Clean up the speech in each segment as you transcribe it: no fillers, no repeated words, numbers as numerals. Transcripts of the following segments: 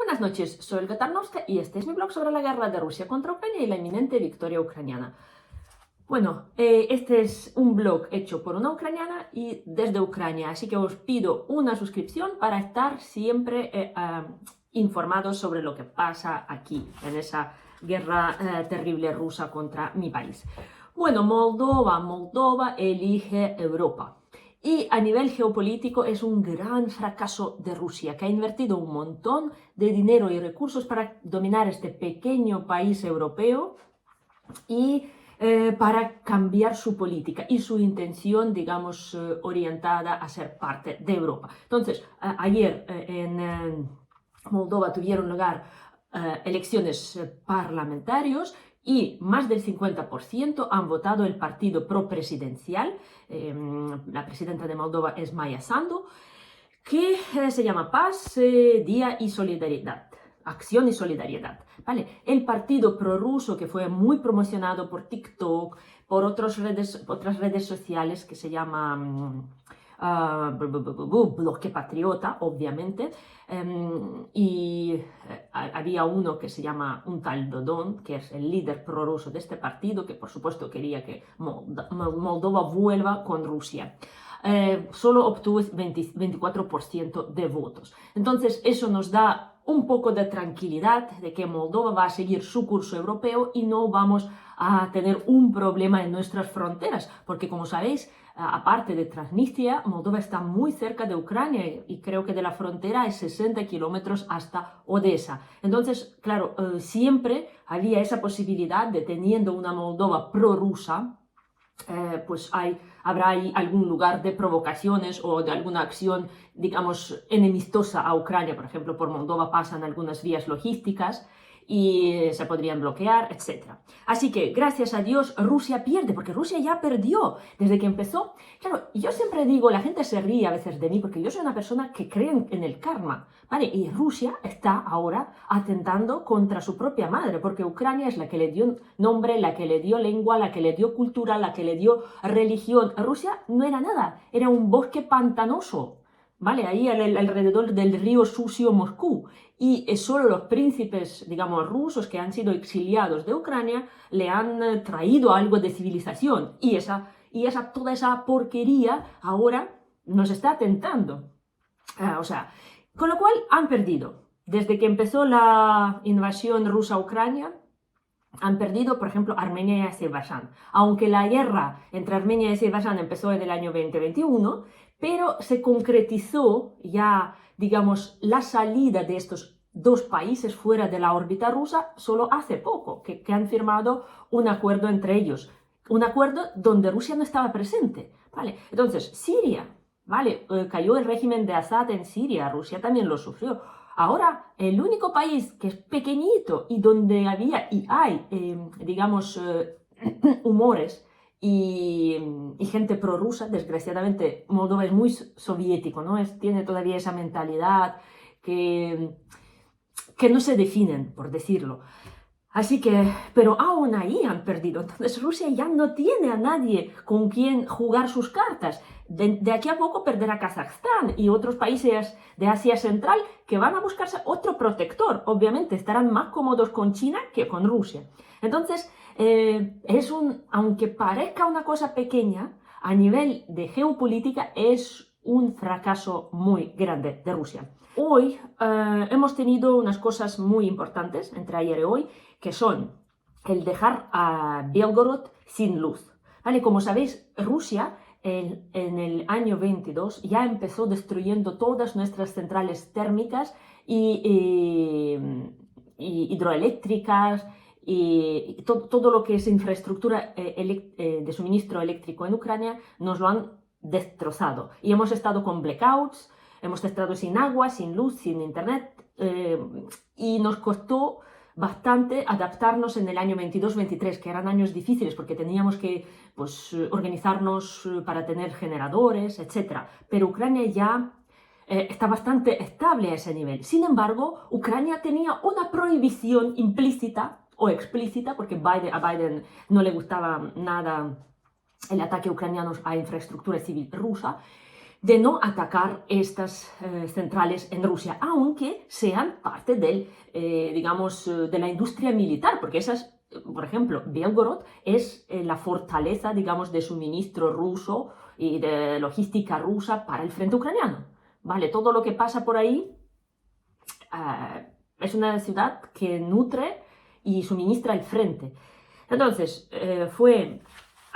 Buenas noches, soy Olga Tarnowska y este es mi blog sobre la guerra de Rusia contra Ucrania y la inminente victoria ucraniana. Bueno, este es un blog hecho por una ucraniana y desde Ucrania, así que os pido una suscripción para estar siempre informados sobre lo que pasa aquí, en esa guerra terrible rusa contra mi país. Bueno, Moldova elige Europa. Y a nivel geopolítico es un gran fracaso de Rusia, que ha invertido un montón de dinero y recursos para dominar este pequeño país europeo y para cambiar su política y su intención, digamos, orientada a ser parte de Europa. Entonces, ayer en Moldova tuvieron lugar elecciones parlamentarias y más del 50% han votado el partido pro-presidencial. La presidenta de Moldova es Maya Sandu, que se llama Paz, Día y Solidaridad. Acción y Solidaridad, ¿vale? El partido prorruso que fue muy promocionado por TikTok, por otras redes sociales que se llama Bloque Patriota, obviamente, y había uno que se llama un tal Dodon, que es el líder prorruso de este partido, que por supuesto quería que Moldova vuelva con Rusia. Solo obtuvo 24% de votos. Entonces eso nos da un poco de tranquilidad de que Moldova va a seguir su curso europeo y no vamos a tener un problema en nuestras fronteras, porque como sabéis, aparte de Transnistria, Moldova está muy cerca de Ucrania y creo que de la frontera es 60 kilómetros hasta Odessa. Entonces, claro, siempre había esa posibilidad de, teniendo una Moldova prorrusa, pues habrá ahí algún lugar de provocaciones o de alguna acción, digamos, enemistosa a Ucrania. Por ejemplo, por Moldova pasan algunas vías logísticas y se podrían bloquear, etc. Así que, gracias a Dios, Rusia pierde, porque Rusia ya perdió desde que empezó. Claro, yo siempre digo, la gente se ríe a veces de mí, porque yo soy una persona que cree en el karma, ¿vale? Y Rusia está ahora atentando contra su propia madre, porque Ucrania es la que le dio nombre, la que le dio lengua, la que le dio cultura, la que le dio religión. Rusia no era nada, era un bosque pantanoso, ¿vale? Ahí alrededor del río sucio Moscú. Y solo los príncipes, digamos, rusos que han sido exiliados de Ucrania le han traído algo de civilización. Y toda esa porquería ahora nos está atentando. O sea, con lo cual han perdido. Desde que empezó la invasión rusa a Ucrania, han perdido, por ejemplo, Armenia y Azerbaiyán. Aunque la guerra entre Armenia y Azerbaiyán empezó en el año 2021, pero se concretizó ya, digamos, la salida de estos dos países fuera de la órbita rusa solo hace poco, que han firmado un acuerdo entre ellos. Un acuerdo donde Rusia no estaba presente, ¿vale? Entonces, Siria, ¿vale? Cayó el régimen de Assad en Siria, Rusia también lo sufrió. Ahora, el único país que es pequeñito y donde había y hay, digamos, humores y gente prorrusa, desgraciadamente Moldova es muy soviético, ¿no? Tiene todavía esa mentalidad que no se definen, por decirlo. Así que, pero aún ahí han perdido. Entonces Rusia ya no tiene a nadie con quien jugar sus cartas. De aquí a poco perderá Kazajstán y otros países de Asia Central que van a buscarse otro protector. Obviamente estarán más cómodos con China que con Rusia. Entonces, aunque parezca una cosa pequeña, a nivel de geopolítica es un fracaso muy grande de Rusia. Hoy hemos tenido unas cosas muy importantes entre ayer y hoy, que son el dejar a Belgorod sin luz. ¿Vale? Como sabéis, Rusia en el año 22 ya empezó destruyendo todas nuestras centrales térmicas y hidroeléctricas y todo lo que es infraestructura de suministro eléctrico en Ucrania nos lo han destrozado. Y hemos estado con blackouts, hemos estado sin agua, sin luz, sin internet y nos costó bastante adaptarnos en el año 22-23, que eran años difíciles porque teníamos que organizarnos para tener generadores, etc. Pero Ucrania ya está bastante estable a ese nivel. Sin embargo, Ucrania tenía una prohibición implícita o explícita, porque a Biden no le gustaba nada el ataque ucraniano a infraestructura civil rusa, de no atacar estas centrales en Rusia, aunque sean parte del, de la industria militar, porque esas, por ejemplo, Belgorod es la fortaleza, digamos, de suministro ruso y de logística rusa para el frente ucraniano. ¿Vale? Todo lo que pasa por ahí es una ciudad que nutre y suministra el frente. Entonces, fue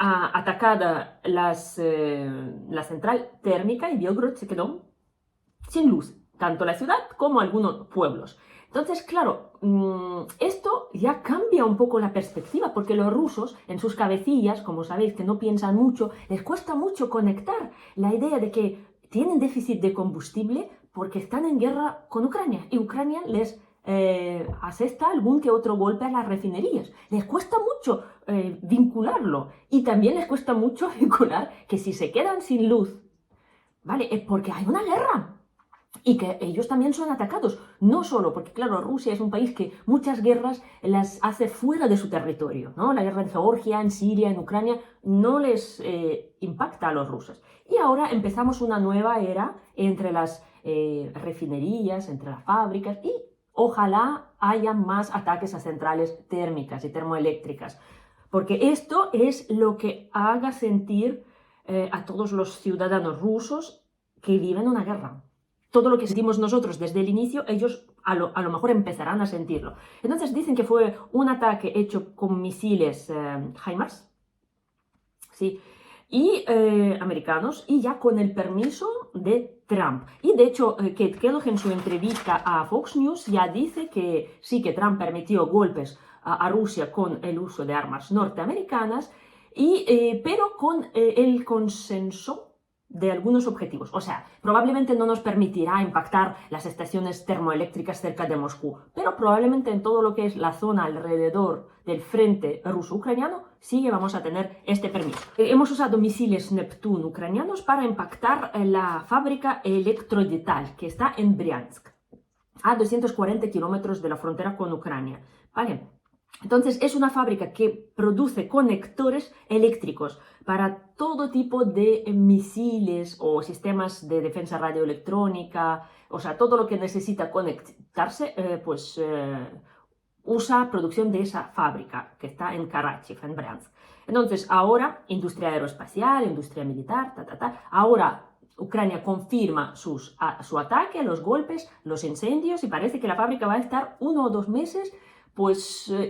atacada la central térmica y Belgorod se quedó sin luz, tanto la ciudad como algunos pueblos. Entonces, claro, esto ya cambia un poco la perspectiva, porque los rusos, en sus cabecillas, como sabéis que no piensan mucho, les cuesta mucho conectar la idea de que tienen déficit de combustible porque están en guerra con Ucrania, y Ucrania les asesta algún que otro golpe a las refinerías. Les cuesta mucho vincularlo, y también les cuesta mucho vincular que si se quedan sin luz, ¿vale? Es porque hay una guerra y que ellos también son atacados. No solo porque, claro, Rusia es un país que muchas guerras las hace fuera de su territorio, ¿no? La guerra en Georgia, en Siria, en Ucrania, no les impacta a los rusos. Y ahora empezamos una nueva era entre las refinerías, entre las fábricas, y ojalá haya más ataques a centrales térmicas y termoeléctricas, porque esto es lo que haga sentir a todos los ciudadanos rusos que viven una guerra. Todo lo que sentimos nosotros desde el inicio, ellos a lo mejor empezarán a sentirlo. Entonces dicen que fue un ataque hecho con misiles HIMARS, ¿sí? Y americanos, y ya con el permiso de Trump. Y de hecho, Kate Kellogg en su entrevista a Fox News ya dice que sí, que Trump permitió golpes a Rusia con el uso de armas norteamericanas, pero con el consenso de algunos objetivos. O sea, probablemente no nos permitirá impactar las estaciones termoeléctricas cerca de Moscú, pero probablemente en todo lo que es la zona alrededor del frente ruso-ucraniano sí que vamos a tener este permiso. Hemos usado misiles Neptune ucranianos para impactar la fábrica Electrodetal, que está en Briansk, a 240 kilómetros de la frontera con Ucrania. ¿Vale? Entonces, es una fábrica que produce conectores eléctricos para todo tipo de misiles o sistemas de defensa radioelectrónica, o sea, todo lo que necesita conectarse, usa producción de esa fábrica que está en Karachiv, en Briansk. Entonces, ahora, industria aeroespacial, industria militar, ahora Ucrania confirma su ataque, los golpes, los incendios, y parece que la fábrica va a estar 1 o 2 meses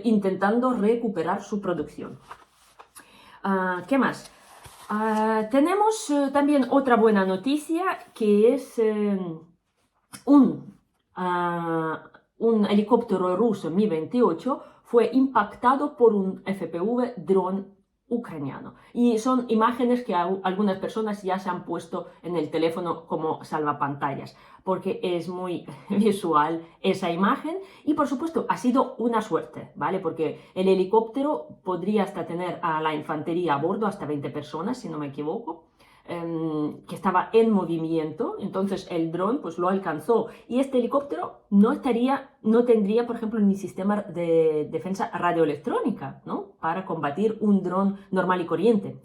intentando recuperar su producción. ¿Qué más? Tenemos también otra buena noticia, que es un helicóptero ruso Mi-28 fue impactado por un FPV dron ucraniano. Y son imágenes que algunas personas ya se han puesto en el teléfono como salvapantallas, porque es muy visual esa imagen, y por supuesto ha sido una suerte, ¿vale? Porque el helicóptero podría hasta tener a la infantería a bordo, hasta 20 personas, si no me equivoco, que estaba en movimiento. Entonces el dron pues lo alcanzó, y este helicóptero no tendría, por ejemplo, ni sistema de defensa radioelectrónica, ¿no? Para combatir un dron normal y corriente.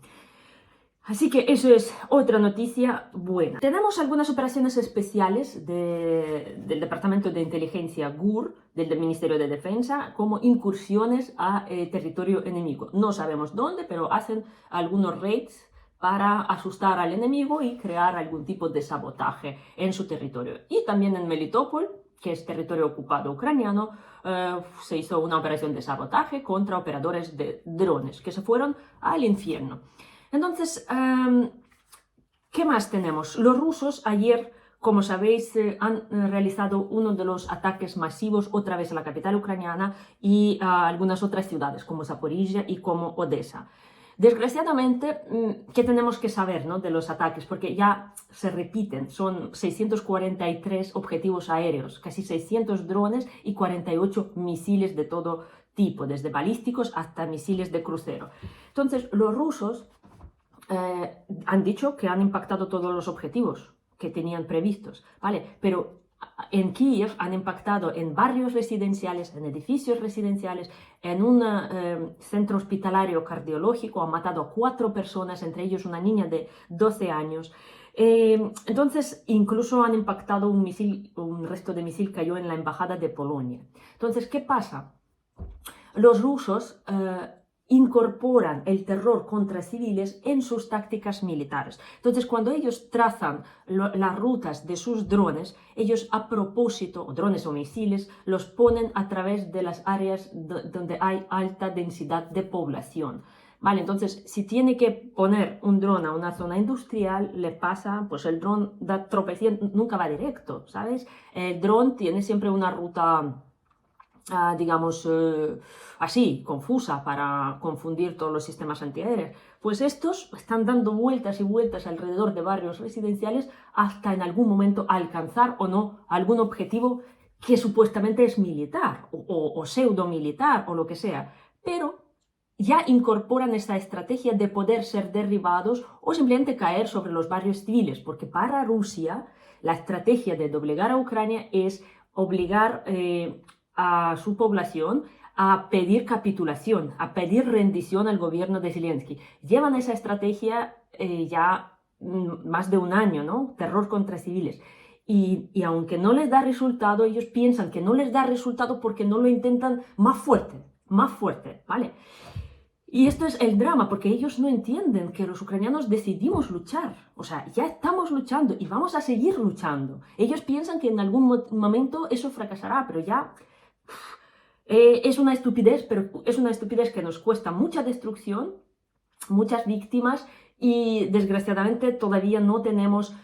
Así que eso es otra noticia buena. Tenemos algunas operaciones especiales del Departamento de Inteligencia GUR, del Ministerio de Defensa, como incursiones a territorio enemigo. No sabemos dónde, pero hacen algunos raids para asustar al enemigo y crear algún tipo de sabotaje en su territorio. Y también en Melitopol, que es territorio ocupado ucraniano, se hizo una operación de sabotaje contra operadores de drones que se fueron al infierno. Entonces, ¿qué más tenemos? Los rusos ayer, como sabéis, han realizado uno de los ataques masivos otra vez a la capital ucraniana y a algunas otras ciudades, como Zaporizhia y como Odessa. Desgraciadamente, ¿qué tenemos que saber, ¿no?, de los ataques? Porque ya se repiten, son 643 objetivos aéreos, casi 600 drones y 48 misiles de todo tipo, desde balísticos hasta misiles de crucero. Entonces, los rusos han dicho que han impactado todos los objetivos que tenían previstos, ¿vale? Pero en Kiev han impactado en barrios residenciales, en edificios residenciales, en un centro hospitalario cardiológico, han matado a 4 personas, entre ellos una niña de 12 años. Entonces, incluso han impactado un resto de misil cayó en la embajada de Polonia. Entonces, ¿qué pasa? Los rusos incorporan el terror contra civiles en sus tácticas militares. Entonces, cuando ellos trazan las rutas de sus drones, ellos a propósito, o drones o misiles, los ponen a través de las áreas donde hay alta densidad de población. Vale, entonces, si tiene que poner un dron a una zona industrial, le pasa, pues el dron da tropecientos, nunca va directo, ¿sabes? El dron tiene siempre una ruta digamos, así, confusa para confundir todos los sistemas antiaéreos. Pues estos están dando vueltas y vueltas alrededor de barrios residenciales hasta en algún momento alcanzar o no algún objetivo que supuestamente es militar o pseudo militar o lo que sea. Pero ya incorporan esta estrategia de poder ser derribados o simplemente caer sobre los barrios civiles, porque para Rusia la estrategia de doblegar a Ucrania es obligar a su población a pedir capitulación, a pedir rendición al gobierno de Zelensky. Llevan esa estrategia ya más de un año, ¿no? Terror contra civiles. Y aunque no les da resultado, ellos piensan que no les da resultado porque no lo intentan más fuerte, ¿vale? Y esto es el drama, porque ellos no entienden que los ucranianos decidimos luchar. O sea, ya estamos luchando y vamos a seguir luchando. Ellos piensan que en algún momento eso fracasará, pero ya es una estupidez, pero es una estupidez que nos cuesta mucha destrucción, muchas víctimas y desgraciadamente todavía no tenemos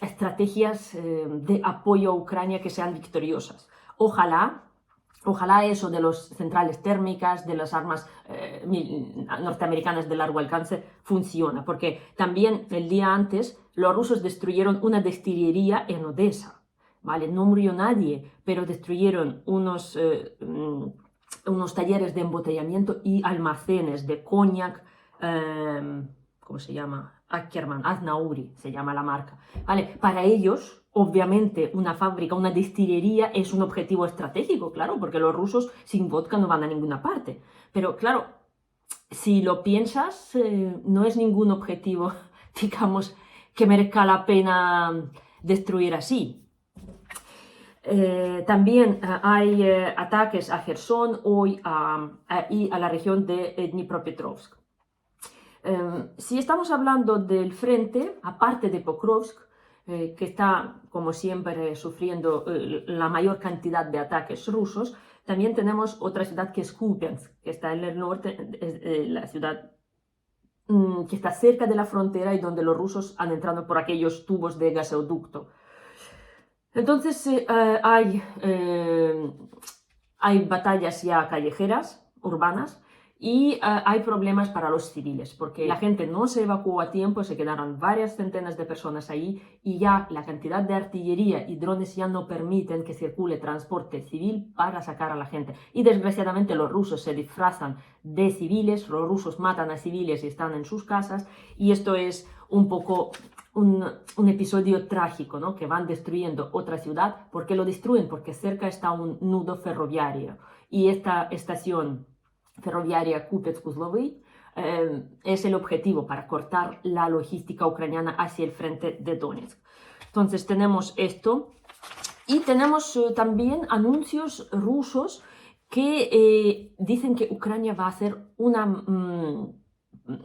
estrategias de apoyo a Ucrania que sean victoriosas. Ojalá eso de las centrales térmicas, de las armas norteamericanas de largo alcance funciona, porque también el día antes los rusos destruyeron una destilería en Odessa. ¿Vale? No murió nadie, pero destruyeron unos talleres de embotellamiento y almacenes de coñac, ¿cómo se llama? Ackerman, Aznauri se llama la marca. ¿Vale? Para ellos, obviamente, una fábrica, una destilería es un objetivo estratégico, claro, porque los rusos sin vodka no van a ninguna parte. Pero claro, si lo piensas, no es ningún objetivo, digamos, que merezca la pena destruir así. También hay ataques a Gerson hoy y a la región de Dnipropetrovsk. Si estamos hablando del frente, aparte de Pokrovsk, que está, como siempre, sufriendo la mayor cantidad de ataques rusos, también tenemos otra ciudad que es Kupiansk, que está en el norte, la ciudad que está cerca de la frontera y donde los rusos han entrado por aquellos tubos de gasoducto. Entonces hay batallas ya callejeras, urbanas, y hay problemas para los civiles, porque la gente no se evacuó a tiempo, se quedaron varias centenas de personas ahí y ya la cantidad de artillería y drones ya no permiten que circule transporte civil para sacar a la gente. Y desgraciadamente los rusos se disfrazan de civiles, los rusos matan a civiles y están en sus casas, y esto es un poco un episodio trágico, ¿no? Que van destruyendo otra ciudad. ¿Por qué lo destruyen? Porque cerca está un nudo ferroviario y esta estación ferroviaria Kupets-Kuzlovy es el objetivo para cortar la logística ucraniana hacia el frente de Donetsk. Entonces tenemos esto y tenemos también anuncios rusos que dicen que Ucrania va a hacer una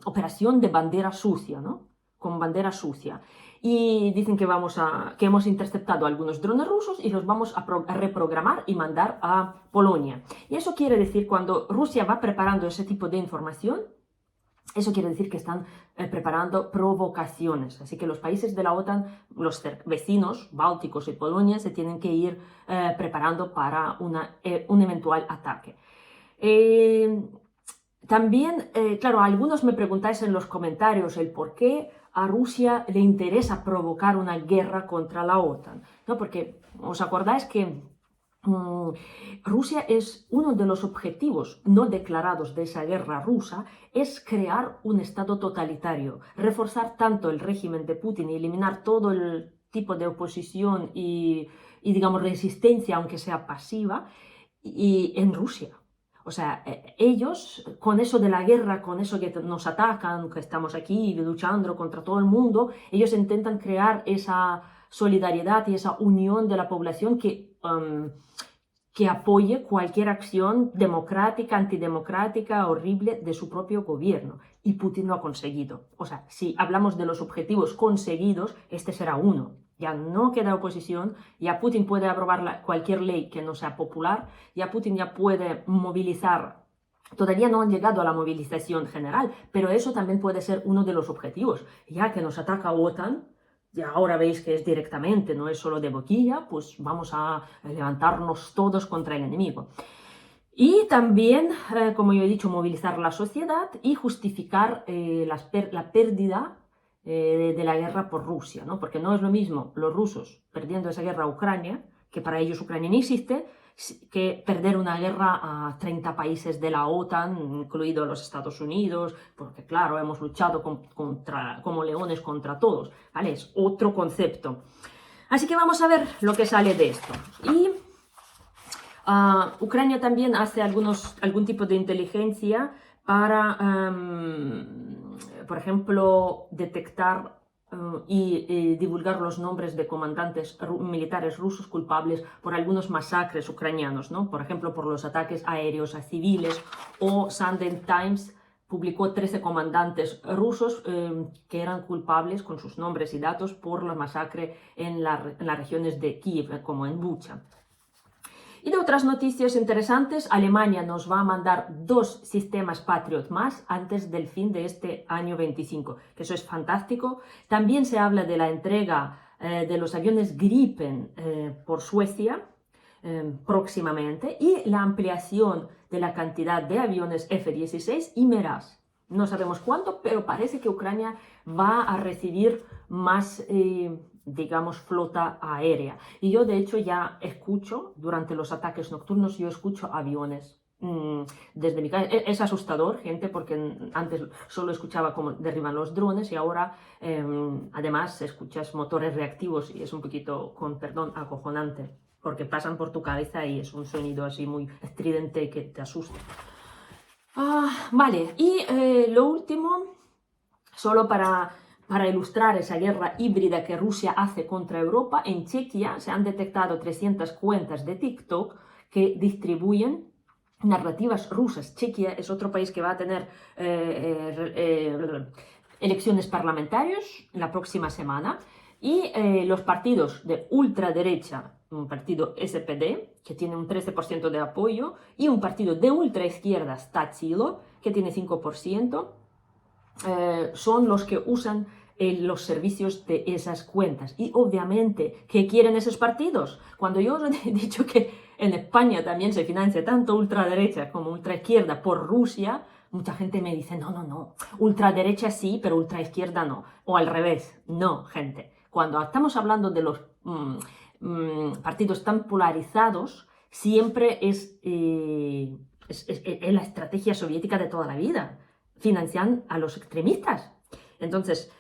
operación de bandera sucia, ¿no? Con bandera sucia. Y dicen que hemos interceptado algunos drones rusos y los vamos a reprogramar y mandar a Polonia. Y eso quiere decir, cuando Rusia va preparando ese tipo de información, eso quiere decir que están preparando provocaciones. Así que los países de la OTAN, los vecinos bálticos y Polonia, se tienen que ir preparando para un eventual ataque. También, claro, algunos me preguntáis en los comentarios el por qué a Rusia le interesa provocar una guerra contra la OTAN, ¿no? Porque os acordáis que Rusia es uno de los objetivos no declarados de esa guerra rusa, es crear un estado totalitario, reforzar tanto el régimen de Putin y eliminar todo el tipo de oposición y digamos, resistencia, aunque sea pasiva, y en Rusia. O sea, ellos, con eso de la guerra, con eso que nos atacan, que estamos aquí luchando contra todo el mundo, ellos intentan crear esa solidaridad y esa unión de la población que apoye cualquier acción democrática, antidemocrática, horrible de su propio gobierno. Y Putin lo ha conseguido. O sea, si hablamos de los objetivos conseguidos, este será uno. Ya no queda oposición, ya Putin puede aprobar cualquier ley que no sea popular, ya Putin ya puede movilizar. Todavía no han llegado a la movilización general, pero eso también puede ser uno de los objetivos. Ya que nos ataca OTAN, y ahora veis que es directamente, no es solo de boquilla, pues vamos a levantarnos todos contra el enemigo. Y también, como yo he dicho, movilizar la sociedad y justificar la pérdida de la guerra por Rusia, ¿no? Porque no es lo mismo los rusos perdiendo esa guerra a Ucrania, que para ellos Ucrania ni existe, que perder una guerra a 30 países de la OTAN, incluidos los Estados Unidos, porque claro, hemos luchado como leones contra todos, ¿vale? Es otro concepto. Así que vamos a ver lo que sale de esto. Y Ucrania también hace algún tipo de inteligencia para, por ejemplo, detectar y divulgar los nombres de comandantes militares rusos culpables por algunos masacres ucranianos, ¿no? Por ejemplo, por los ataques aéreos a civiles, o Sunday Times publicó 13 comandantes rusos que eran culpables con sus nombres y datos por la masacre en las regiones de Kiev, como en Bucha. Y de otras noticias interesantes, Alemania nos va a mandar 2 sistemas Patriot más antes del fin de este año 25, que eso es fantástico. También se habla de la entrega de los aviones Gripen por Suecia próximamente, y la ampliación de la cantidad de aviones F-16 y Meras. No sabemos cuánto, pero parece que Ucrania va a recibir más digamos, flota aérea. Y yo, de hecho, ya escucho, durante los ataques nocturnos, yo escucho aviones. Desde mi casa. Es asustador, gente, porque antes solo escuchaba cómo derriban los drones y ahora, además, escuchas motores reactivos y es un poquito, con perdón, acojonante, porque pasan por tu cabeza y es un sonido así muy estridente que te asusta. Vale, y lo último, solo para ilustrar esa guerra híbrida que Rusia hace contra Europa, en Chequia se han detectado 300 cuentas de TikTok que distribuyen narrativas rusas. Chequia es otro país que va a tener elecciones parlamentarias la próxima semana, y los partidos de ultraderecha, un partido SPD, que tiene un 13% de apoyo, y un partido de ultraizquierda, Statsilo, que tiene 5%, son los que usan los servicios de esas cuentas. Y obviamente, ¿qué quieren esos partidos? Cuando yo os he dicho que en España también se financia tanto ultraderecha como ultraizquierda por Rusia, mucha gente me dice, no, ultraderecha sí, pero ultraizquierda no. O al revés, no, gente. Cuando estamos hablando de los partidos tan polarizados, siempre es la estrategia soviética de toda la vida. Financian a los extremistas. Entonces,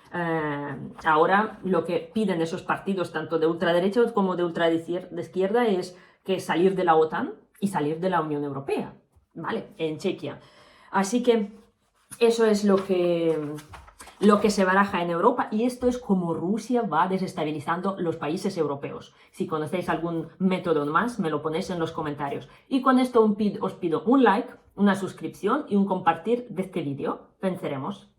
ahora lo que piden esos partidos, tanto de ultraderecha como de ultraizquierda, es que salir de la OTAN y salir de la Unión Europea, ¿vale? En Chequia. Así que eso es lo que se baraja en Europa, y esto es como Rusia va desestabilizando los países europeos. Si conocéis algún método más, me lo ponéis en los comentarios. Y con esto os pido un like, una suscripción y un compartir de este vídeo. Venceremos.